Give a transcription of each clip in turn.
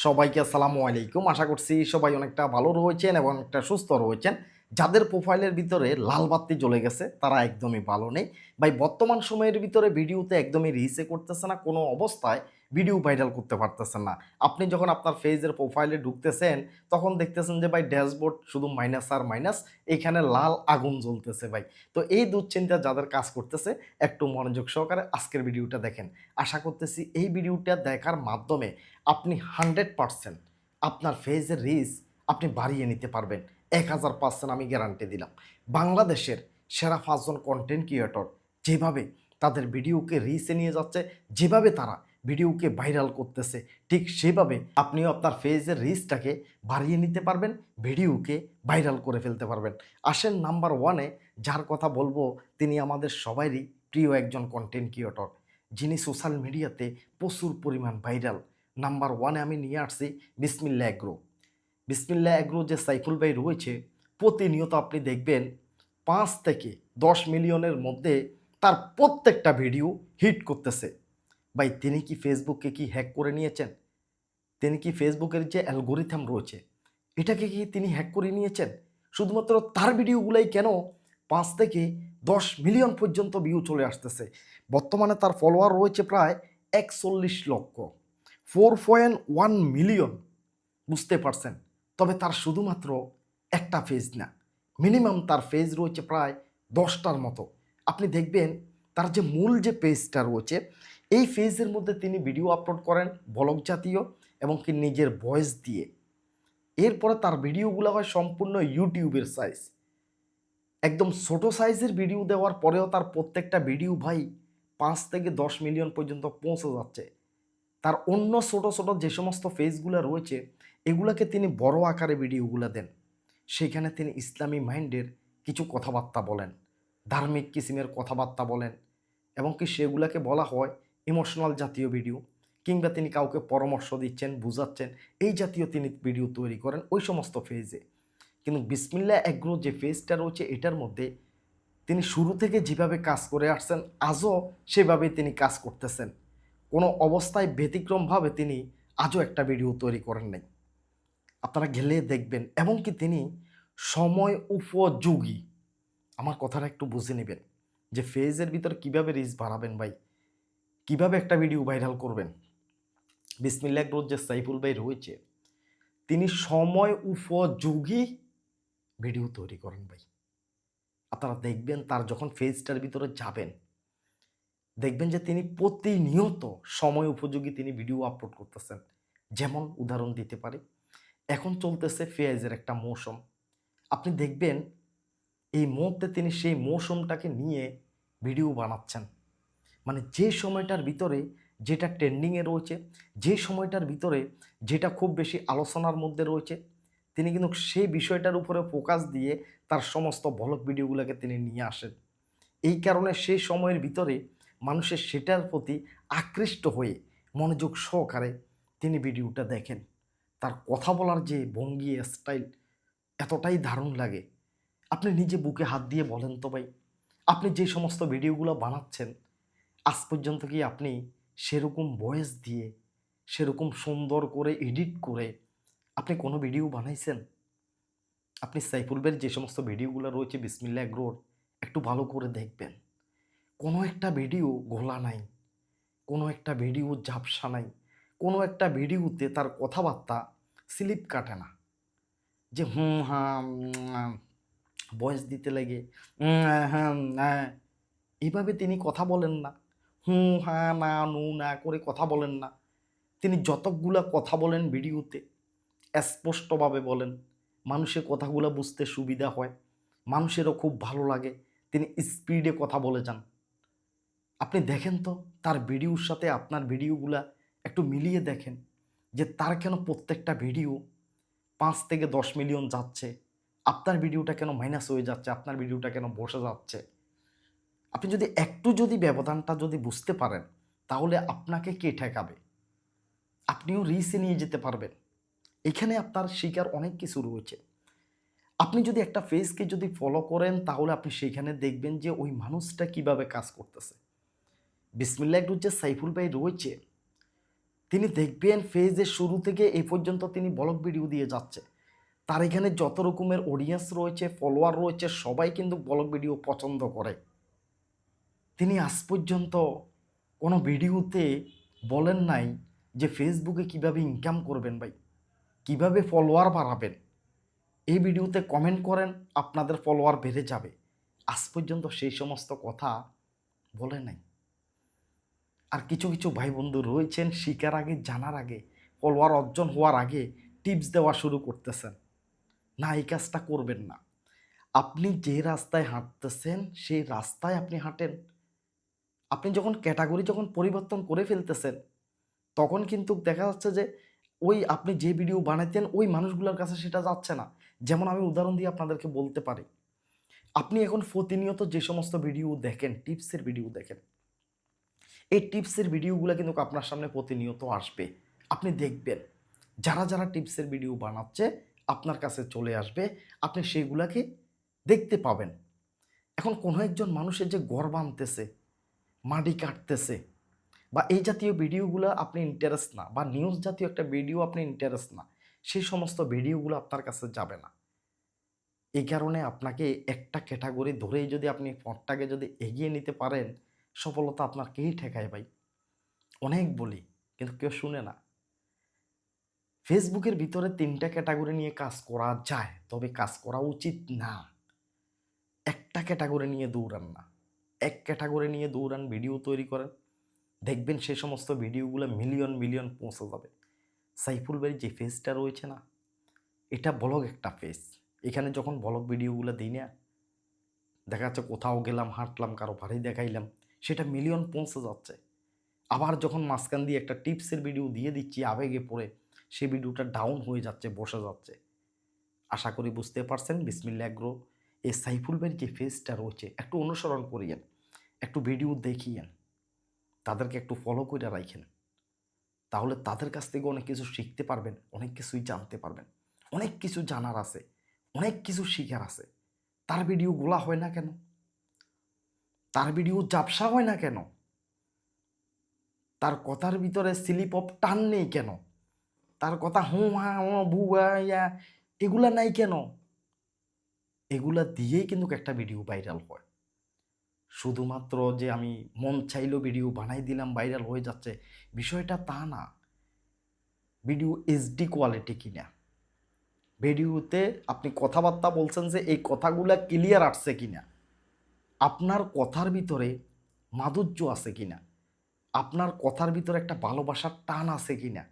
সবাইকে আসসালামু আলাইকুম। আশা করছি সবাই অনেকটা ভালো রয়েছেন এবং অনেকটা সুস্থ রয়েছেন। যাদের প্রোফাইলের ভিতরে লাল বাতি জ্বলে গেছে তারা একদমই ভালো নেই। ভাই বর্তমান সময়ের ভিতরে ভিডিওতে একদমই রিচে করতেছে না, কোনো অবস্থায় ভিডিও ভাইরাল করতে পারতেছেন না। আপনি যখন আপনার ফেজের প্রোফাইলে ঢুকতেছেন তখন দেখতেছেন যে ভাই ড্যাশবোর্ড শুধু মাইনাস আর মাইনাস, এখানে লাল আগুন জ্বলতেছে ভাই। তো এই দুশ্চিন্তা যাদের কাজ করতেছে একটু মনোযোগ সহকারে আজকের ভিডিওটা দেখেন। আশা করতেছি এই ভিডিওটা দেখার মাধ্যমে আপনি 100% আপনার ফেজের রিচ আপনি বাড়িয়ে নিতে পারবেন। 1000% আমি গ্যারান্টি দিলাম। বাংলাদেশের সেরা 5 জন কন্টেন্ট ক্রিয়েটর যেভাবে তাদের ভিডিওকে রিচে নিয়ে যাচ্ছে, যেভাবে তারা ভিডিওকে ভাইরাল করতেছে, ঠিক সেভাবে আপনিও আপনার ফেজের রিচটাকে বাড়িয়ে নিতে পারবেন, ভিডিওকে ভাইরাল করে ফেলতে পারবেন। আসেন নাম্বার 1-এ যার কথা বলবো তিনি আমাদের সবারই প্রিয় একজন কন্টেন্ট ক্রিয়েটর, যিনি সোশ্যাল মিডিয়াতে প্রচুর পরিমাণ ভাইরাল। নাম্বার 1-এ আমি নিয়ে আসছি বিসমিল্লাহ এগ্রো। বিসমিল্লাহ এগ্রো যে সাইফুল ভাই রয়েছে, প্রতিনিয়ত আপনি দেখবেন 5 থেকে 10 মিলিয়নের মধ্যে তার প্রত্যেকটা ভিডিও হিট করতেছে। ভাই তিনি কি ফেসবুককে কি হ্যাক করে নিয়েছেন? তিনি কি ফেসবুকের যে অ্যালগরিথম রয়েছে এটাকে কি তিনি হ্যাক করে নিয়েছেন? শুধুমাত্র তার ভিডিওগুলাই কেন 5 থেকে 10 মিলিয়ন পর্যন্ত ভিউ চলে আসতেছে। বর্তমানে তার ফলোয়ার রয়েছে প্রায় 41 লক্ষ, 4.1 মিলিয়ন। বুঝতে পারছেন? তবে তার শুধুমাত্র একটা পেজ না, মিনিমাম তার পেজ রয়েছে প্রায় 10টার মতো। আপনি দেখবেন তার যে মূল যে পেজটা রয়েছে এই পেজের মধ্যে তিনি ভিডিও আপলোড করেন ব্লগ জাতীয় এবং কি নিজের ভয়েস দিয়ে। এরপরে তার ভিডিওগুলো হয় সম্পূর্ণ ইউটিউবের সাইজ, একদম ছোট সাইজের ভিডিও দেওয়ার পরেও তার প্রত্যেকটা ভিডিও ভাই 5 থেকে 10 মিলিয়ন পর্যন্ত পৌঁছে যাচ্ছে। তার অন্য ছোট ছোট যে সমস্ত ফেজগুলো রয়েছে এগুলাকে তিনি বড় আকারে ভিডিওগুলো দেন, সেখানে তিনি ইসলামী মাইন্ডের কিছু কথাবার্তা বলেন, ধার্মিক কিসিমের কথাবার্তা বলেন এবং কি সেগুলাকে বলা হয় ইমোশনাল জাতীয় ভিডিও, কিংবা তিনি কাউকে পরামর্শ দিচ্ছেন, বুঝাচ্ছেন, এই জাতীয় তিনি ভিডিও তৈরি করেন ওই সমস্ত ফেজে। কিন্তু বিসমিল্লাহ এগ্রো যে ফেজটা রয়েছে এটার মধ্যে তিনি শুরু থেকে যেভাবে কাজ করে আসছেন আজও সেভাবে তিনি কাজ করতেছেন। কোনো অবস্থায় ব্যতিক্রমভাবে তিনি আজও একটা ভিডিও তৈরি করেন নাই। আপনারা গেলে দেখবেন এবং কি তিনি সময় উপযোগী। আমার কথাটা একটু বুঝে নেবেন যে ফেজের ভিতরে কিভাবে রিচ বাড়াবেন ভাই, কিভাবে একটা ভিডিও ভাইরাল করবেন। বিসমিল্লাহ গ্রোথ যে সাইফুল ভাই রয়েছে তিনি সময় উপযোগী ভিডিও তৈরি করেন ভাই। আপনারা দেখবেন তার যখন ফেজটার ভিতরে যাবেন দেখবেন যে তিনি প্রতিনিয়ত সময় উপযোগী তিনি ভিডিও আপলোড করতেছেন। যেমন উদাহরণ দিতে পারি, এখন চলতেছে পেঁয়াজের একটা মৌসুম। আপনি দেখবেন এই মুহূর্তে তিনি সেই মৌসুমটাকে নিয়ে ভিডিও বানাচ্ছেন। মানে যে সময়টার ভিতরে যেটা ট্রেন্ডিংয়ে রয়েছে, যে সময়টার ভিতরে যেটা খুব বেশি আলোচনার মধ্যে রয়েছে, তিনি কিন্তু সেই বিষয়টার উপরে ফোকাস দিয়ে তার সমস্ত ব্লগ ভিডিওগুলোকে তিনি নিয়ে আসেন। এই কারণে সেই সময়ের ভিতরে মানুষের সেটার প্রতি আকৃষ্ট হয়ে মনোযোগ সহকারে তিনি ভিডিওটা দেখেন। তার কথা বলার যে ভঙ্গি স্টাইল এতটাই দারুণ লাগে। আপনি নিজে বুকে হাত দিয়ে বলেন তো ভাই, আপনি যে সমস্ত ভিডিওগুলো বানাচ্ছেন আজ পর্যন্ত কি আপনি সেরকম ভয়েস দিয়ে সেরকম সুন্দর করে এডিট করে আপনি কোনো ভিডিও বানাইছেন? আপনি সাইফুল ভাইয়ের যে সমস্ত ভিডিওগুলো রয়েছে বিসমিল্লাহ এগ্রোর একটু ভালো করে দেখবেন। কোনো একটা ভিডিও ঘোলা নাই, কোনো একটা ভিডিও ঝাপসা নাই, কোনো একটা ভিডিওতে তার কথাবার্তা স্লিপ কাটে না। যে হুম হাম ভয়েস দিতে লাগে হ্যাঁ হ্যাঁ, এভাবে তিনি কথা বলেন না। হুঁ হ্যাঁ না নু না করে কথা বলেন না। তিনি যতকগুলা কথা বলেন ভিডিওতে স্পষ্টভাবে বলেন, মানুষের কথাগুলো বুঝতে সুবিধা হয়, মানুষেরও খুব ভালো লাগে। তিনি স্পিডে কথা বলে যান। আপনি দেখেন তো তার ভিডিওর সাথে আপনার ভিডিওগুলা একটু মিলিয়ে দেখেন যে তার কেন প্রত্যেকটা ভিডিও 5 থেকে 10 মিলিয়ন যাচ্ছে, আপনার ভিডিওটা কেন মাইনাস হয়ে যাচ্ছে, আপনার ভিডিওটা কেন বসে যাচ্ছে। আপনি যদি একটু যদি ব্যবধানটা যদি বুঝতে পারেন তাহলে আপনাকে কে ঠেকাবে? আপনিও রিস্কে নিয়ে যেতে পারবেন। এখানে আপনার শিকার অনেক কিছু রয়েছে। আপনি যদি একটা ফেজকে যদি ফলো করেন তাহলে আপনি সেখানে দেখবেন যে ওই মানুষটা কিভাবে কাজ করতেছে। বিসমিল্লাহ গ্রুপ যে সাইফুল ভাই রয়েছে তিনি দেখবেন ফেজের শুরু থেকে এই পর্যন্ত তিনি ব্লগ ভিডিও দিয়ে যাচ্ছে। তার এখানে যত রকমের অডিয়েন্স রয়েছে, ফলোয়ার রয়েছে, সবাই কিন্তু ব্লগ ভিডিও পছন্দ করে। তিনি আজ পর্যন্ত কোনো ভিডিওতে বলেন নাই যে ফেসবুকে কিভাবে ইনকাম করবেন ভাই, কিভাবে ফলোয়ার বাড়াবেন। এই ভিডিওতে কমেন্ট করেন, আপনাদের ফলোয়ার বেড়ে যাবে। আজ পর্যন্ত সেই সমস্ত কথা বলে নাই। আর কিছু কিছু ভাই বন্ধু রয়েছেন শিখার আগে, জানার আগে, ফলোয়ার অর্জন হওয়ার আগে টিপস দেওয়া শুরু করতেছেন। না, এই কাজটা করবেন না। আপনি যে রাস্তায় হাঁটতেছেন সেই রাস্তায় আপনি হাঁটেন। আপনি যখন ক্যাটাগরি পরিবর্তন করে ফেলতেছেন, তখন কিন্তু দেখা যাচ্ছে যে ওই আপনি যে ভিডিও বানাইতেন ওই মানুষগুলোর কাছে সেটা যাচ্ছে না। যেমন আমি উদাহরণ দিয়ে আপনাদেরকে বলতে পারি, আপনি এখন প্রতিনিয়ত যে সমস্ত ভিডিও দেখেন, টিপসের ভিডিও দেখেন, এই টিপসের ভিডিওগুলো কিন্তু আপনার সামনে প্রতিনিয়ত আসবে। আপনি দেখবেন যারা যারা টিপসের ভিডিও বানাচ্ছে আপনার কাছে চলে আসবে, আপনি সেগুলাকে দেখতে পাবেন। এখন কোনো একজন মানুষের যে ঘর বানতেছে, মাটি কাটতেছে, বা এই জাতীয় ভিডিওগুলো আপনি ইন্টারেস্ট না, বা নিউজ জাতীয় একটা ভিডিও আপনি ইন্টারেস্ট না, সেই সমস্ত ভিডিওগুলো আপনার কাছে যাবে না। এই কারণে আপনাকে একটা ক্যাটাগরি ধরেই যদি আপনি পথটাকে যদি এগিয়ে নিতে পারেন, সফলতা আপনাকেই ঠেকায় ভাই। অনেক বলি কিন্তু কেউ শুনে না। ফেসবুকের ভিতরে 3টা ক্যাটাগরি নিয়ে কাজ করা যায়, তবে কাজ করা উচিত না। একটা ক্যাটাগরি নিয়ে দৌড়ান না, এক ক্যাটাগরি নিয়ে দৌড়ান, ভিডিও তৈরি করেন, দেখবেন সে সমস্ত ভিডিওগুলো মিলিয়ন মিলিয়ন পৌঁছে যাবে। সাইফুল ভাইয়ের যে ফেজটা রয়েছে না, এটা ব্লগ একটা ফেজ। এখানে যখন ব্লগ ভিডিওগুলো দিই না, দেখা যাচ্ছে কোথাও গেলাম, হাঁটলাম, কারো বাড়ি দেখাইলাম, সেটা মিলিয়ন পৌঁছে যাচ্ছে। আবার যখন মাঝখান দিয়ে একটা টিপসের ভিডিও দিয়ে দিচ্ছি আবেগে পড়ে, সেই ভিডিওটা ডাউন হয়ে যাচ্ছে, বসে যাচ্ছে। আশা করি বুঝতে পারছেন। বিসমিল্লাহ এগ্রো এই সাইফুল ভাইয়ের যে ফেজটা রয়েছে একটু অনুসরণ করিয়েন, একটু ভিডিও দেখিয়েন, তাদেরকে একটু ফলো করে রাখেন। তাহলে তাদের কাছ থেকে অনেক কিছু শিখতে পারবেন, অনেক কিছুই জানতে পারবেন। অনেক কিছু জানার আছে, অনেক কিছু শিখার আছে। তার ভিডিও গোলা হয় না কেন? তার ভিডিও জাপসা হয় না কেন? তার কথার ভিতরে স্লিপ অফ টান নেই কেন? তার কথা হু হা ও বুয়া ইয়া এগুলা নাই কেন? এগুলা দিয়েই কিন্তু একটা ভিডিও ভাইরাল হয়। শুধুমাত্র যে আমি মন চাইলো ভিডিও বানাই দিলাম ভাইরাল হয়ে যাচ্ছে, বিষয়টা তা না। ভিডিও এইচডি কোয়ালিটি কিনা, ভিডিওতে আপনি কথাবার্তা বলছেন যে এই কথাগুলা ক্লিয়ার আসছে কিনা, আপনার কথার ভিতরে মাধুর্য আছে কিনা, আপনার কথার ভিতরে একটা ভালোবাসার টান আছে কিনা,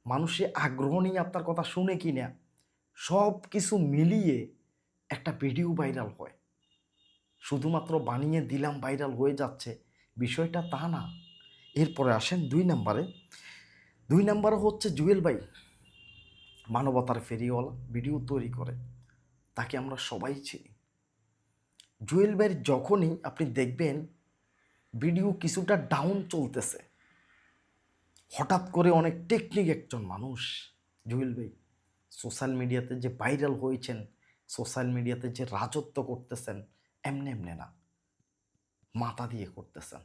মানুষে আগ্রহ নিয়ে আপনার কথা শুনে কিনা, সব কিছু মিলিয়ে একটা ভিডিও ভাইরাল হয়। শুধুমাত্র বানিয়ে দিলাম ভাইরাল হয়ে যাচ্ছে, বিষয়টা তা না। এরপরে আসেন 2 নম্বরে। 2 নম্বরে হচ্ছে জুয়েল ভাই, মানবতার ফেরিওয়ালা, ভিডিও তৈরি করে, তাকে আমরা সবাই চিনি। জুয়েল ভাইয়ের যখনই আপনি দেখবেন ভিডিও কিছুটা ডাউন চলতেছে, হঠাৎ করে অনেক টেকনিক একজন মানুষ জুয়েল ভাই, সোশ্যাল মিডিয়াতে যে ভাইরাল হয়েছেন, সোশ্যাল মিডিয়াতে যে রাজত্ব করতেছেন, এমনি এমনি না, মাথা দিয়ে করতেছেন।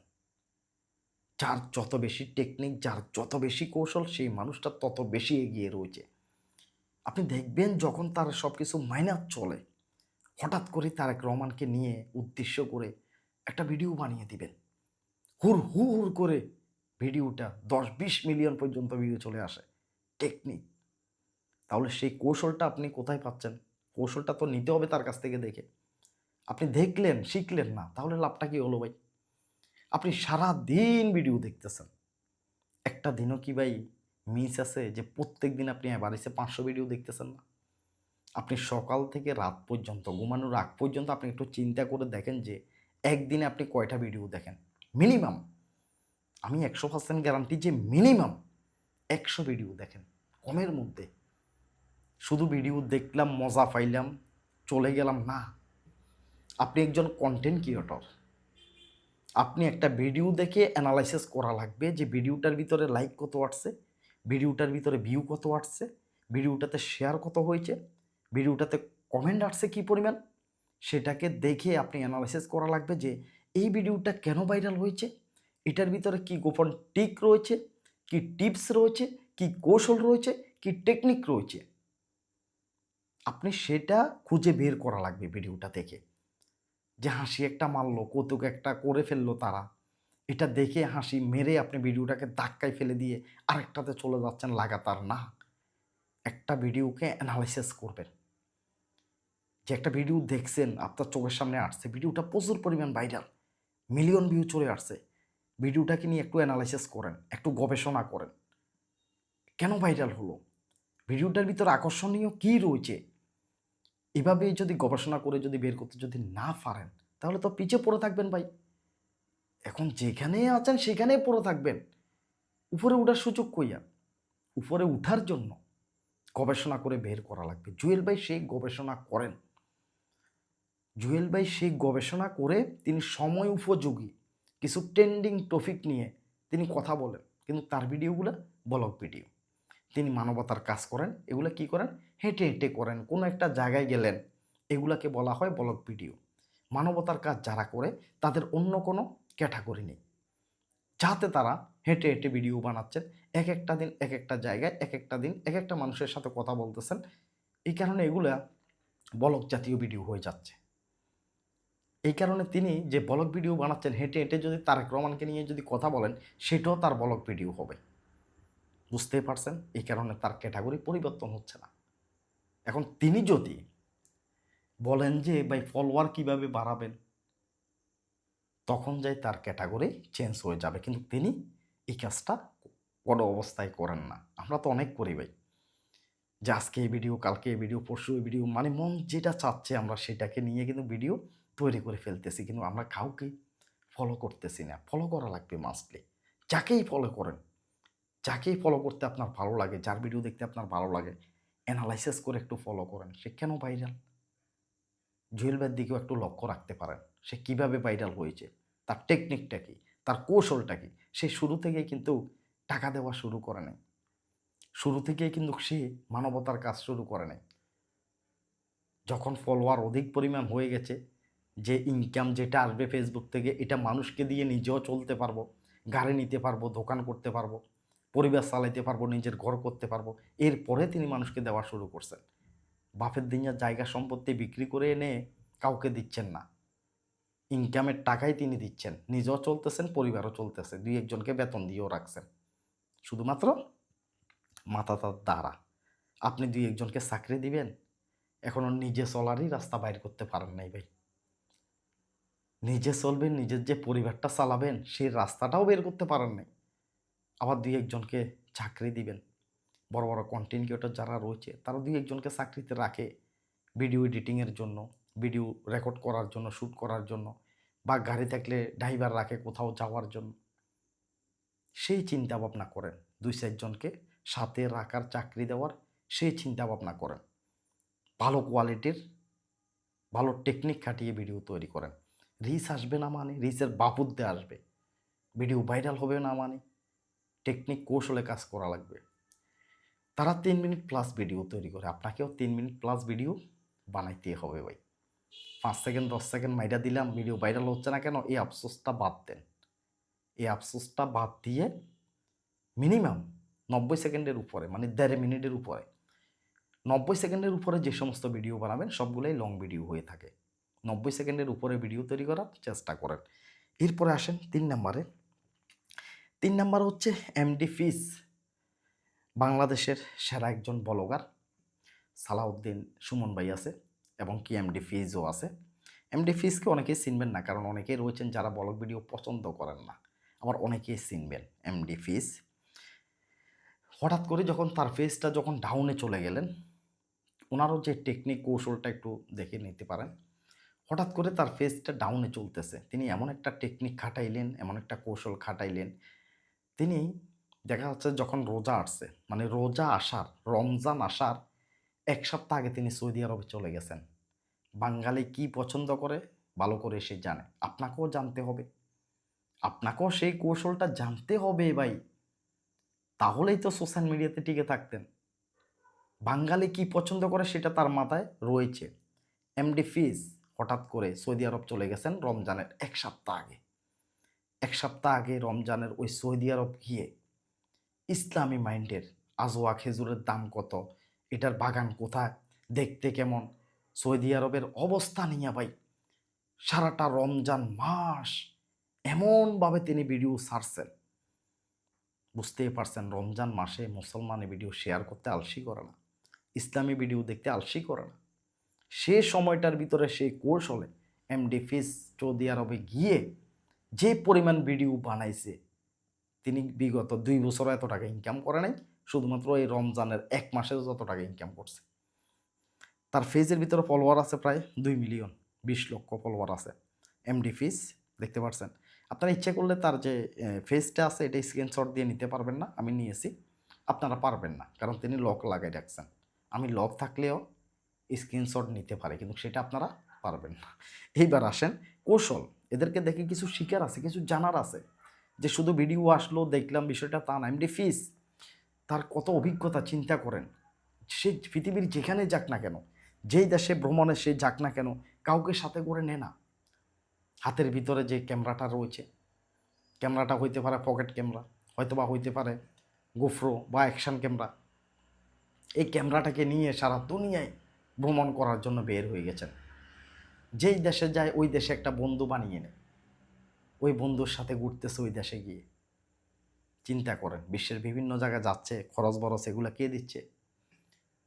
যার যত বেশি টেকনিক, যার যত বেশি কৌশল, সেই মানুষটা তত বেশি এগিয়ে রয়েছে। আপনি দেখবেন যখন তার সব কিছু মাইনাস চলে, হঠাৎ করে তারেক রহমানকে নিয়ে উদ্দেশ্য করে একটা ভিডিও বানিয়ে দিবেন, হুর হুর করে ভিডিওটা 10-20 মিলিয়ন পর্যন্ত ভিডিও চলে আসে। টেকনিক। তাহলে সেই কৌশলটা আপনি কোথায় পাচ্ছেন? কৌশলটা তো নিতে হবে তার কাছ থেকে দেখে। আপনি দেখলেন, শিখলেন না, তাহলে লাভটা কি হলো ভাই? আপনি সারা দিন ভিডিও দেখতেছেন, একটা দিনও কি ভাই মিস আছে যে প্রত্যেক দিন আপনি এভারেজে 500 ভিডিও দেখতেছেন না? আপনি সকাল থেকে রাত পর্যন্ত, ঘুমানোর আগ পর্যন্ত আপনি একটু চিন্তা করে দেখেন যে একদিনে আপনি কয়টা ভিডিও দেখেন মিনিমাম। আমি 100% গ্যারান্টি যে মিনিমাম 100 ভিডিও দেখেন, কমের মধ্যে। শুধু ভিডিও দেখলাম, মজা পাইলাম, চলে গেলাম না। আপনি একজন কন্টেন্ট ক্রিয়েটর, আপনি একটা ভিডিও দেখে অ্যানালাইসিস করা লাগবে যে ভিডিওটার ভিতরে লাইক কত আসছে, ভিডিওটার ভিতরে ভিউ কত আসছে, ভিডিওটাতে শেয়ার কত হয়েছে, ভিডিওটাতে কমেন্ট আসছে কী পরিমাণ। সেটাকে দেখে আপনি অ্যানালাইসিস করা লাগবে যে এই ভিডিওটা কেন ভাইরাল হয়েছে, এটার ভিতরে কি গোপন টিক রয়েছে, কি টিপস রয়েছে, কি কৌশল রয়েছে, কি টেকনিক রয়েছে, আপনি সেটা খুঁজে বের করা লাগবে ভিডিওটা দেখে। যে হাসি একটা মারলো, কৌতুক একটা করে ফেললো তারা, এটা দেখে হাসি মেরে আপনি ভিডিওটাকে ধাক্কায় ফেলে দিয়ে আরেকটাতে চলে যাচ্ছেন লাগাতার না। একটা ভিডিওকে অ্যানালাইসিস করবেন। যে একটা ভিডিও দেখছেন, আপনার চোখের সামনে আসছে, ভিডিওটা প্রচুর পরিমাণ ভাইরাল, মিলিয়ন ভিউ চলে আসছে, ভিডিওটাকে নিয়ে একটু অ্যানালাইসিস করেন, একটু গবেষণা করেন। কেন ভাইরাল হলো? ভিডিওটার ভিতরে আকর্ষণীয় কী রয়েছে? এভাবে যদি গবেষণা করে যদি বের করতে যদি না পারেন, তাহলে তো পিছিয়ে পড়ে থাকবেন ভাই। এখন যেখানে আছেন সেখানেই পড়ে থাকবেন। উপরে ওঠার সুযোগ কইয়া? উপরে উঠার জন্য গবেষণা করে বের করা লাগবে। জুয়েল ভাই সেই গবেষণা করেন। জুয়েল ভাই সেই গবেষণা করে তিনি সময় উপযোগী কিছু ট্রেন্ডিং টপিক নিয়ে তিনি কথা বলেন, কিন্তু তার ভিডিওগুলো ব্লগ ভিডিও। তিনি মানবতার কাজ করেন, এগুলো কি করেন? হেঁটে হেঁটে করেন, কোনো একটা জায়গায় গেলেন, এগুলাকে বলা হয় ব্লগ ভিডিও। মানবতার কাজ যারা করে তাদের অন্য কোনো ক্যাটাগরি নেই, যাতে তারা হেঁটে হেঁটে ভিডিও বানাচ্ছেন, এক একটা দিন এক একটা জায়গায়, এক একটা দিন এক একটা মানুষের সাথে কথা বলতেছেন। এই কারণে এগুলা ব্লগ জাতীয় ভিডিও হয়ে যাচ্ছে। এই কারণে তিনি যে ব্লগ ভিডিও বানাচ্ছেন, হেঁটে হেঁটে যদি তারেক রহমানকে নিয়ে যদি কথা বলেন, সেটাও তার ব্লগ ভিডিও হবে। বুঝতেই পারছেন? এই কারণে তার ক্যাটাগরি পরিবর্তন হচ্ছে না। এখন তিনি যদি বলেন যে ভাই ফলোয়ার কিভাবে বাড়াবেন, তখন যাই তার ক্যাটাগরি চেঞ্জ হয়ে যাবে, কিন্তু তিনি এই কাজটা কোনো অবস্থায় করেন না। আমরা তো অনেক করি ভাই, যে আজকে এই ভিডিও, কালকে এই ভিডিও, পরশু এই ভিডিও, মানে মন যেটা চাচ্ছে আমরা সেটাকে নিয়ে কিন্তু ভিডিও তৈরি করে ফেলতেছি, কিন্তু আমরা কাউকে ফলো করতেছি না। ফলো করা লাগবে মাস্টলি। যাকেই ফলো করেন, যাকেই ফলো করতে আপনার ভালো লাগে, যার ভিডিও দেখতে আপনার ভালো লাগে, অ্যানালাইসিস করে একটু ফলো করেন। সে কেন ভাইরাল? জুয়েল ভাইয়ের দিকেও একটু লক্ষ্য রাখতে পারেন। সে কিভাবে ভাইরাল হয়েছে, তার টেকনিকটা কী, তার কৌশলটা কী। সে শুরু থেকেই কিন্তু টাকা দেওয়া শুরু করে নাই, শুরু থেকেই কিন্তু সে মানবতার কাজ শুরু করে নাই। যখন ফলোয়ার অধিক পরিমাণ হয়ে গেছে, যে ইনকাম যেটা আসবে ফেসবুক থেকে, এটা মানুষকে দিয়ে নিজেও চলতে পারবো, গাড়ি নিতে পারবো, দোকান করতে পারবো, পরিবার চালাইতে পারবো, নিজের ঘর করতে পারবো, এরপরে তিনি মানুষকে দেওয়া শুরু করছেন। বাপের দিনের জায়গা সম্পত্তি বিক্রি করে এনে কাউকে দিচ্ছেন না, ইনকামের টাকাই তিনি দিচ্ছেন, নিজেও চলতেছেন, পরিবারও চলতেছে, দুই একজনকে বেতন দিয়েও রাখছেন, শুধুমাত্র মাথাটার দ্বারা। আপনি দুই একজনকে চাকরি দিবেন, এখনো নিজে চলারই রাস্তা বাইর করতে পারেন নাই ভাই। নিজে চলবেন, নিজের যে পরিবারটা চালাবেন সেই রাস্তাটাও বের করতে পারেন নাই, আবার দুই একজনকে চাকরি দিবেন। বড় বড় কন্টেন্ট ক্রিয়েটর যারা রয়েছে তারা দুই একজনকে চাকরিতে রাখে ভিডিও এডিটিংয়ের জন্য, ভিডিও রেকর্ড করার জন্য, শ্যুট করার জন্য, বা গাড়ি থাকলে ড্রাইভার রাখে কোথাও যাওয়ার জন্য। সেই চিন্তা ভাবনা করেন, দুই চারজনকে সাথে রাখার, চাকরি দেওয়ার, সেই চিন্তা ভাবনা করেন। ভালো কোয়ালিটির, ভালো টেকনিক খাটিয়ে ভিডিও তৈরি করেন। রিচ আসবে না মানে রিচের বাবুদ্দে আসবে, ভিডিও ভাইরাল হবে না মানে টেকনিক কৌশলে কাজ করা লাগবে। তারা 3 মিনিট প্লাস ভিডিও তৈরি করে, আপনাকেও 3 মিনিট প্লাস ভিডিও বানাইতে হবে ভাই। 5 সেকেন্ড 10 সেকেন্ড মাইরা দিলাম, ভিডিও ভাইরাল হচ্ছে না কেন, এই আফসোসটা বাদ দেন। এই আফসোসটা বাদ দিয়ে মিনিমাম 90 সেকেন্ডের উপরে, মানে 1.5 মিনিটের উপরে, 90 সেকেন্ডের উপরে যে সমস্ত ভিডিও বানাবেন সবগুলোই লং ভিডিও হয়ে থাকে। 90 সেকেন্ডের উপরে ভিডিও তৈরি করার চেষ্টা করেন। এরপরে আসেন 3 নম্বরে। 3 নম্বর হচ্ছে এমডি ফিজ। বাংলাদেশের সেরা একজন ব্লগার সালাউদ্দিন সুমন ভাই আছে, এবং কি এমডি ফিজও আছে। এমডি ফিজকে অনেকেই চিনবেন না, কারণ অনেকেই রয়েছেন যারা ব্লগ ভিডিও পছন্দ করেন না, আবার অনেকেই চিনবেন এমডি ফিজ। হঠাৎ করে যখন তার ফেজটা যখন ডাউনে চলে গেলেন, ওনারও যে টেকনিক কৌশলটা একটু দেখে নিতে পারেন। হঠাৎ করে তার ফেজটা ডাউনে চলতেছে, তিনি এমন একটা টেকনিক খাটাইলেন, এমন একটা কৌশল খাটাইলেন। তিনি দেখা যাচ্ছে যখন রোজা আসছে, মানে রোজা আসার, রমজান আসার 1 সপ্তাহ আগে তিনি সৌদি আরবে চলে গেছেন। বাঙালি কি পছন্দ করে ভালো করে সে জানে, আপনাকেও জানতে হবে, আপনাকেও সেই কৌশলটা জানতে হবে ভাই, তাহলেই তো সোশ্যাল মিডিয়াতে টিকে থাকতেন। বাঙালি কি পছন্দ করে সেটা তার মাথায় রয়েছে। এমডি ফিজ হঠাৎ করে সৌদি আরব চলে গেছেন রমজানের 1 সপ্তাহ আগে। 1 সপ্তাহ আগে রমজানের ওই সৌদি আরব গিয়ে ইসলামী মাইন্ডের। আজোয়া খেজুরের দাম কত, এটার বাগান কোথায়, দেখতে কেমন, সৌদি আরবের অবস্থা নিয়ে ভাই সারাটা রমজান মাস এমনভাবে তিনি ভিডিও ছাড়ছেন, বুঝতেই পারছেন রমজান মাসে মুসলমানের ভিডিও শেয়ার করতে আলসি করে না, ইসলামী ভিডিও দেখতে আলসি করে না। সে সময়টার ভিতরে সেই কৌশলে এমডি ফিস সৌদি আরবে গিয়ে যে পরিমাণ ভিডিও বানাইছে, তিনি বিগত 2 বছর এত টাকা ইনকাম করে নাই, শুধুমাত্র এই রমজানের 1 মাসে যত টাকা ইনকাম করছে। তার ফেজের ভিতরে ফলোয়ার আছে প্রায় 2 মিলিয়ন, 20 লক্ষ ফলোয়ার আছে এমডি ফিস, দেখতে পাচ্ছেন। আপনারা ইচ্ছে করলে তার যে ফেজটা আছে এটা স্ক্রিনশট দিয়ে নিতে পারবেন না, আমি নিয়েছি, আপনারা পারবেন না কারণ তিনি লক লাগাই রাখছেন। আমি লক থাকলেও স্ক্রিনশট নিতে পারি, কিন্তু সেটা আপনারা পারবেন না। এইবার আসেন কৌশল, এদেরকে দেখে কিছু শিকার আছে, কিছু জানার আছে, যে শুধু ভিডিও আসলো দেখলাম বিষয়টা তা না। এমডি ফিস তার কত অভিজ্ঞতা চিন্তা করেন, সে পৃথিবীর যেখানে যাক না কেন, যেই দেশে ভ্রমণে সে যাক না কেন, কাউকে সাথে করে নেয় না। হাতের ভিতরে যে ক্যামেরাটা রয়েছে, ক্যামেরাটা হইতে পারে পকেট ক্যামেরা, হয়তোবা হইতে পারে গোফ্রো বা অ্যাকশন ক্যামেরা, এই ক্যামেরাটাকে নিয়ে সারা দুনিয়ায় ভ্রমণ করার জন্য বের হয়ে গেছেন। যেই দেশে যায় ওই দেশে একটা বন্ধু বানিয়ে নেয়, ওই বন্ধুর সাথে ঘুরতেছে ওই দেশে গিয়ে। চিন্তা করেন বিশ্বের বিভিন্ন জায়গায় যাচ্ছে, খরচ বরচ এগুলো কে দিচ্ছে?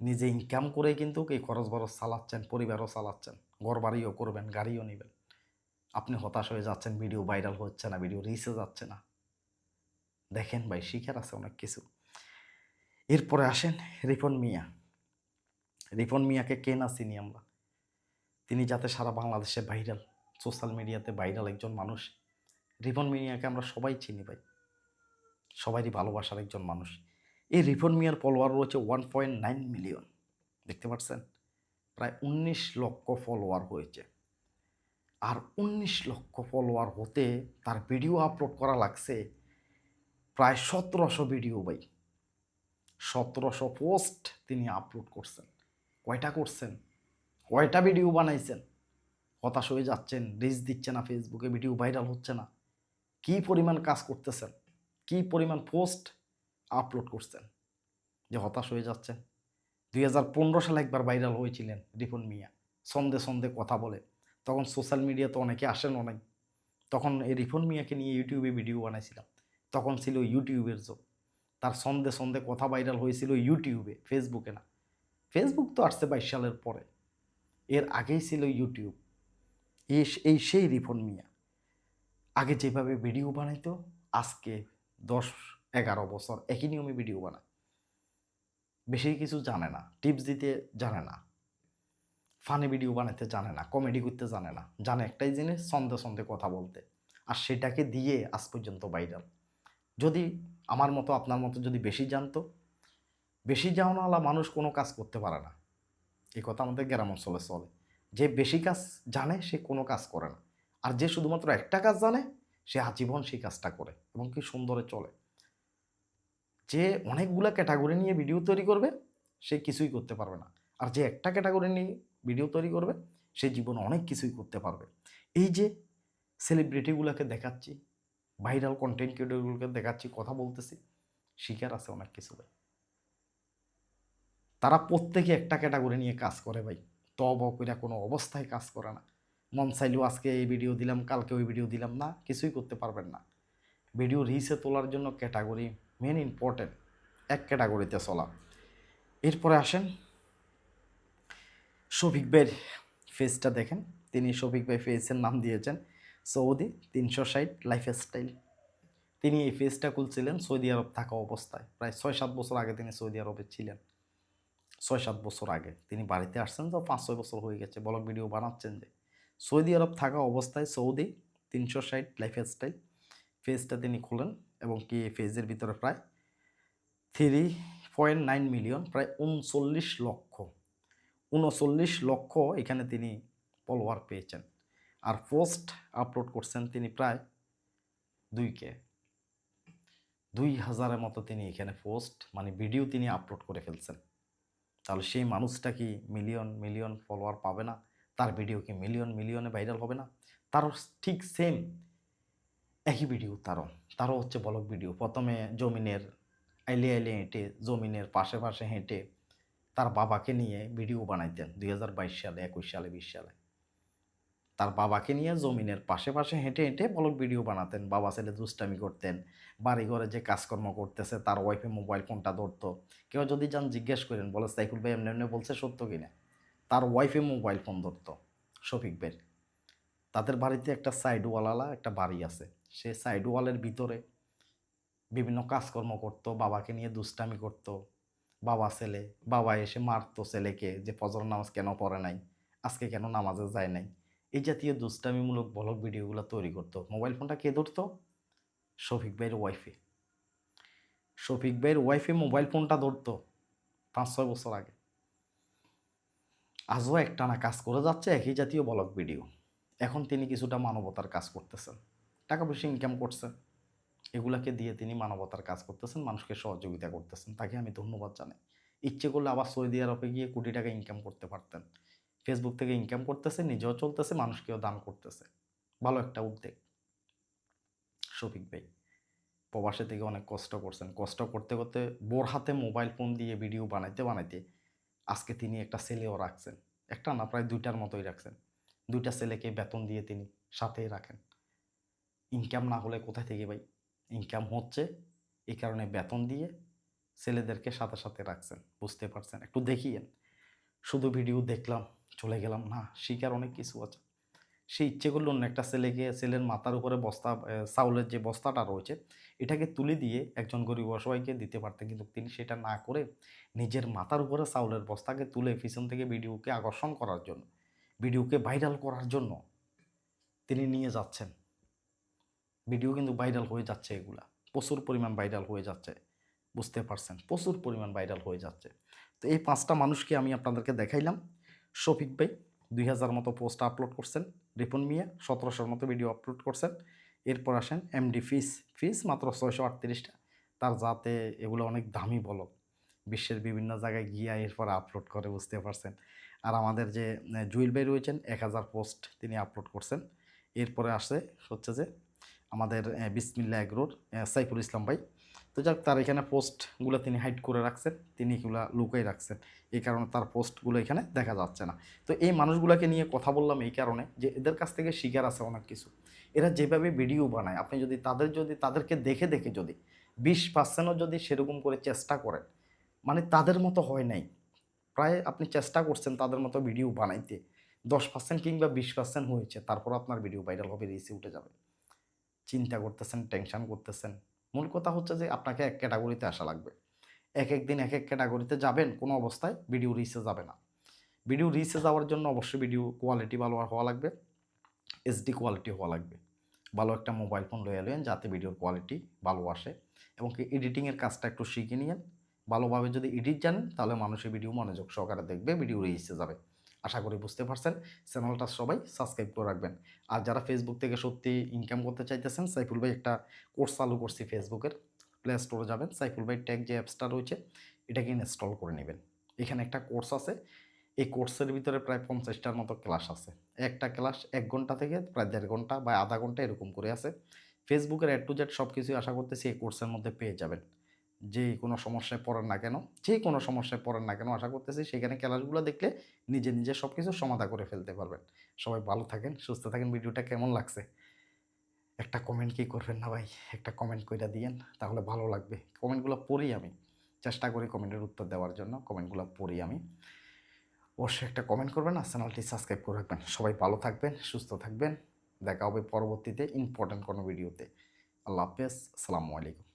নিজে ইনকাম করে কিন্তু এই খরচ বরচ চালাচ্ছেন, পরিবারও চালাচ্ছেন, ঘর বাড়িও করবেন, গাড়িও নেবেন। আপনি হতাশ হয়ে যাচ্ছেন, ভিডিও ভাইরাল হচ্ছে না, ভিডিও রিচে যাচ্ছে না। দেখেন ভাই শিখার আছে অনেক কিছু। এরপরে আসেন রিপন মিয়া। রিপন মিয়াকে কে না চিনি আমরা, তিনি যাতে সারা বাংলাদেশে ভাইরাল, সোশ্যাল মিডিয়াতে ভাইরাল একজন মানুষ। রিপন মিয়াকে আমরা সবাই চিনি ভাই, সবারই ভালোবাসার একজন মানুষ। এই রিপন মিয়ার ফলোয়ার রয়েছে 1.9 মিলিয়ন, দেখতে পাচ্ছেন, প্রায় 19 লক্ষ ফলোয়ার হয়েছে। আর 19 লক্ষ ফলোয়ার হতে তার ভিডিও আপলোড করা লাগছে প্রায় 1700 ভিডিও ভাই, 1700 পোস্ট তিনি আপলোড করছেন। কয়টা করছেন, কয়টা ভিডিও বানাইছেন? হতাশ হয়ে যাচ্ছেন, রিচ দিচ্ছে না, ফেসবুকে ভিডিও ভাইরাল হচ্ছে না। কি পরিমাণ কাজ করতেছেন, কি পরিমাণ পোস্ট আপলোড করছেন যে হতাশ হয়ে যাচ্ছেন? 2015 সালে একবার ভাইরাল হয়েছিলেন রিপন মিয়া, সন্ধে সন্ধে কথা বলে। তখন সোশ্যাল মিডিয়াতে অনেকে আসেন অনেক, তখন এই রিপন মিয়াকে নিয়ে ইউটিউবে ভিডিও বানাইছিলাম। তখন ছিল ইউটিউবের যুগ, তার সন্ধে সন্ধে কথা ভাইরাল হয়েছিল ইউটিউবে, ফেসবুকে না। ফেসবুক তো আসছে 22 সালের পরে, এর আগেই ছিল ইউটিউব। এই সেই রিপন মিয়া আগে যেভাবে ভিডিও বানাইতো, আজকে 10-11 বছর একই নিয়মে ভিডিও বানায়। বেশি কিছু জানে না, টিপস দিতে জানে না, ফানি ভিডিও বানাতে জানে না, কমেডি করতে জানে না, জানে একটাই জিনিস সন্ধে সন্ধে কথা বলতে। আর সেটাকে দিয়ে আজ পর্যন্ত ভাইরাল। যদি আমার মতো আপনার মতো যদি বেশি জানতো, বেশি জানাওয়ালা মানুষ কোনো কাজ করতে পারে না, এই কথা আমাদের গ্রাম অঞ্চলে চলে। যে বেশি কাজ জানে সে কোনো কাজ করে না, আর যে শুধুমাত্র একটা কাজ জানে সে আজীবন সেই কাজটা করে এবং কি সুন্দরে চলে। যে অনেকগুলো ক্যাটাগরি নিয়ে ভিডিও তৈরি করবে সে কিছুই করতে পারবে না, আর যে একটা ক্যাটাগরি নিয়ে ভিডিও তৈরি করবে সে জীবনে অনেক কিছুই করতে পারবে। এই যে সেলিব্রিটিগুলোকে দেখাচ্ছি, ভাইরাল কন্টেন্ট ক্রিয়েটরগুলোকে দেখাচ্ছি, কথা বলতেছি, শিকার আছে অনেক কিছু ভাই। তারা প্রত্যেকে একটা ক্যাটাগরি নিয়ে কাজ করে ভাই, কইরা কোনো অবস্থায় কাজ করে না। মন চাইলেও আজকে এই ভিডিও দিলাম, কালকে ওই ভিডিও দিলাম না, কিছুই করতে পারবেন না। ভিডিও রিচে তোলার জন্য ক্যাটাগরি মেন ইম্পর্টেন্ট, এক ক্যাটাগরিতে চলা। এরপরে আসেন শফিক ভাইয়ের ফেসটা দেখেন। তিনি শফিক ভাই ফেসের নাম দিয়েছেন সৌদি 360 লাইফস্টাইল। তিনি এই ফেসটা খুলছিলেন সৌদি আরব থাকা অবস্থায়, প্রায় 6-7 বছর আগে তিনি সৌদি আরবে ছিলেন। 6-7 বছর আগে তিনি বাড়িতে আসছেন, তো 5-6 বছর হয়ে গেছে, ব্লগ ভিডিও বানাচ্ছেন। যে সৌদি আরব থাকা অবস্থায় সৌদি 360 লাইফস্টাইল ফেজটা তিনি খোলেন, এবং কি ফেজের ভিতরে প্রায় 3.9 মিলিয়ন, প্রায় 39 লক্ষ, 39 লক্ষ এখানে তিনি ফলোয়ার পেয়েছেন। আর পোস্ট আপলোড করছেন তিনি প্রায় 2000-এর মতো তিনি এখানে পোস্ট মানে ভিডিও তিনি আপলোড করে ফেলছেন। তাহলে সেই মানুষটা কি মিলিয়ন মিলিয়ন ফলোয়ার পাবে না? তার ভিডিও কি মিলিয়ন মিলিয়নে ভাইরাল হবে না? তারও ঠিক সেম একই ভিডিও, তারও হচ্ছে ব্লগ ভিডিও। প্রথমে জমিনের আইলে আইলে হেঁটে জমিনের পাশে পাশে হেঁটে তার বাবাকে নিয়ে ভিডিও বানাইতেন 2022 সালে, 21 সালে, 20 সালে। তার বাবাকে নিয়ে জমিনের পাশে পাশে হেঁটে হেঁটে ব্লগ ভিডিও বানাতেন, বাবা ছেলে দুষ্টামি করতেন, বাড়ি ঘরে যে কাজকর্ম করতেছে তার ওয়াইফে মোবাইল ফোনটা ধরতো। কেউ যদি যান জিজ্ঞেস করেন, বলে সাইফুল ভাই এমনি এমনি বলছে সত্য কিনা, তার ওয়াইফে মোবাইল ফোন ধরতো শফিক ভাই। তাদের বাড়িতে একটা সাইড ওয়ালালা একটা বাড়ি আছে, সে সাইড ওয়ালের ভিতরে বিভিন্ন কাজকর্ম করতো, বাবাকে নিয়ে দুষ্টামি করতো, বাবা ছেলে, বাবা এসে মারতো ছেলেকে যে ফজর নামাজ কেন পড়ে নাই, আজকে কেন নামাজে যায় নাই, এই জাতীয় দুষ্টামিমূলক ব্লগ ভিডিওগুলো তৈরি করতো। মোবাইল ফোনটা কে ধরতো? শফিক ভাইয়ের ওয়াইফে। শফিক ভাইয়ের ওয়াইফে মোবাইল ফোনটা ধরতো 5-6 বছর আগে। আজও একটানা কাজ করে যাচ্ছে একই জাতীয় ব্লগ ভিডিও। এখন তিনি কিছুটা মানবতার কাজ করতেছেন, টাকা পয়সা ইনকাম করছেন, এগুলাকে দিয়ে তিনি মানবতার কাজ করতেছেন, মানুষকে সহযোগিতা করতেছেন, তাকে আমি ধন্যবাদ জানাই। ইচ্ছে করলে আবার সৌদি আরবে গিয়ে কোটি টাকা ইনকাম করতে পারতেন। ফেসবুক থেকে ইনকাম করতেছে, নিজেও চলতেছে, মানুষকেও দান করতেছে। ভালো একটা উদ্যোগ শফিক ভাই। প্রবাসে থেকে অনেক কষ্ট করছেন, কষ্ট করতে করতে বোর হাতে মোবাইল ফোন দিয়ে ভিডিও বানাইতে বানাইতে আজকে তিনি একটা ছেলেও রাখছেন, একটা না প্রায় 2টার মতোই রাখছেন। 2টা ছেলেকে বেতন দিয়ে তিনি সাথেই রাখেন। ইনকাম না হলে কোথায় থেকে ভাই? ইনকাম হচ্ছে, এই কারণে বেতন দিয়ে ছেলেদেরকে সাথে সাথে রাখছেন। বুঝতে পারছেন? একটু দেখিয়েন। শুধু ভিডিও দেখলাম চলে গেলাম না, শিকার অনেক কিছু আছে। সে ইচ্ছে করলো অন্য একটা ছেলেকে, ছেলের মাথার উপরে বস্তা, চাউলের যে বস্তাটা রয়েছে এটাকে তুলে দিয়ে একজন গরিব অসহায়কে দিতে পারতেন, কিন্তু তিনি সেটা না করে নিজের মাথার উপরে চাউলের বস্তাকে তুলে পিছন থেকে ভিডিওকে আকর্ষণ করার জন্য, ভিডিওকে ভাইরাল করার জন্য তিনি নিয়ে যাচ্ছেন। ভিডিও কিন্তু ভাইরাল হয়ে যাচ্ছে, এগুলা প্রচুর পরিমাণ ভাইরাল হয়ে যাচ্ছে। বুঝতে পারছেন? প্রচুর পরিমাণ ভাইরাল হয়ে যাচ্ছে। তো এই 5টা মানুষকে আমি আপনাদেরকে দেখাইলাম। শফিক ভাই 2000 মতো পোস্ট আপলোড করছেন, রিপন মিয়া 1700 মতো ভিডিও আপলোড করছেন। এরপর আসেন এমডি ফিস, ফিস মাত্র 638টা। তার যাতে এগুলো অনেক দামি ব্লগ, বিশ্বের বিভিন্ন জায়গায় গিয়ে এরপর আপলোড করে। বুঝতে পারছেন? আর আমাদের যে জুয়েল ভাই রয়েছেন 1000 পোস্ট তিনি আপলোড করছেন। এরপরে আসে হচ্ছে যে আমাদের বিসমিল্লাহ এগ্রোর সাইফুল ইসলাম ভাই। তো যাক, তার এখানে পোস্টগুলো তিনি হাইড করে রাখছেন, তিনি এগুলো লুকাই রাখছেন, এই কারণে তার পোস্টগুলো এখানে দেখা যাচ্ছে না। তো এই মানুষগুলোকে নিয়ে কথা বললাম এই কারণে যে এদের কাছ থেকে শিকার আছে অনেক কিছু। এরা যেভাবে ভিডিও বানায়, আপনি যদি তাদেরকে দেখে দেখে যদি 20%ও যদি সেরকম করে চেষ্টা করেন, মানে তাদের মতো হয় নাই, প্রায় আপনি চেষ্টা করছেন তাদের মতো ভিডিও বানাইতে, 10% কিংবা 20% হয়েছে, তারপর আপনার ভিডিও ভাইরাল হবে, রিচে উঠে যাবে। চিন্তা করতেছেন, টেনশন করতেছেন। মূল কথা হচ্ছে যে আপনাকে এক ক্যাটাগরিতে আসা লাগবে। এক এক দিন এক এক ক্যাটাগরিতে যাবেন, কোনো অবস্থায় ভিডিও রিচে যাবে না। ভিডিও রিচে যাওয়ার জন্য অবশ্যই ভিডিও কোয়ালিটি ভালো হওয়া লাগবে, এইচডি কোয়ালিটি হওয়া লাগবে। ভালো একটা মোবাইল ফোন লইয়া লইন যাতে ভিডিওর কোয়ালিটি ভালো আসে, এবং কি এডিটিংয়ের কাজটা একটু শিখে নিয়েন। ভালোভাবে যদি এডিট জানেন তাহলে মানুষের ভিডিও মনোযোগ সহকারে দেখবে, ভিডিও রিচে যাবে। আশা করি বুঝতে পারছেন। চ্যানেলটা সবাই সাবস্ক্রাইব করে রাখবেন। আর যারা ফেসবুক থেকে সত্যি ইনকাম করতে চাইতেছেন, সাইফুল ভাই একটা কোর্স চালু করছি ফেসবুকের। প্লে স্টোরে যাবেন, সাইফুল ভাই ট্যাগ যে অ্যাপসটা রয়েছে এটাকে ইনস্টল করে নেবেন। এখানে একটা কোর্স আছে, এই কোর্সের ভিতরে প্রায় 50টার মতো ক্লাস আছে। একটা ক্লাস 1 ঘন্টা থেকে প্রায় 1.5 ঘন্টা বা আধা ঘন্টা এরকম করে আছে। ফেসবুকের এ টু জেড সব কিছুই আশা করতেছি এই কোর্সের মধ্যে পেয়ে যাবেন। যে কোনো সমস্যায় পড়েন না কেন, যে কোনো সমস্যায় পড়েন না কেন, আশা করতেছি সেখানে ক্লাসগুলো দেখলে নিজে নিজে সব কিছু সমাধা করে ফেলতে পারবেন। সবাই ভালো থাকেন, সুস্থ থাকেন। ভিডিওটা কেমন লাগছে একটা কমেন্ট কি করবেন না ভাই? একটা কমেন্ট কইরা দিয়েন, তাহলে ভালো লাগবে। কমেন্টগুলো পড়ি আমি, চেষ্টা করি কমেন্টের উত্তর দেওয়ার জন্য। কমেন্টগুলো পড়ি আমি। অবশ্যই একটা কমেন্ট করবেন আর চ্যানেলটি সাবস্ক্রাইব করে রাখবেন। সবাই ভালো থাকবেন, সুস্থ থাকবেন। দেখা হবে পরবর্তীতে ইম্পর্ট্যান্ট কোনো ভিডিওতে। আল্লাহ হাফেজ, আসসালামু আলাইকুম।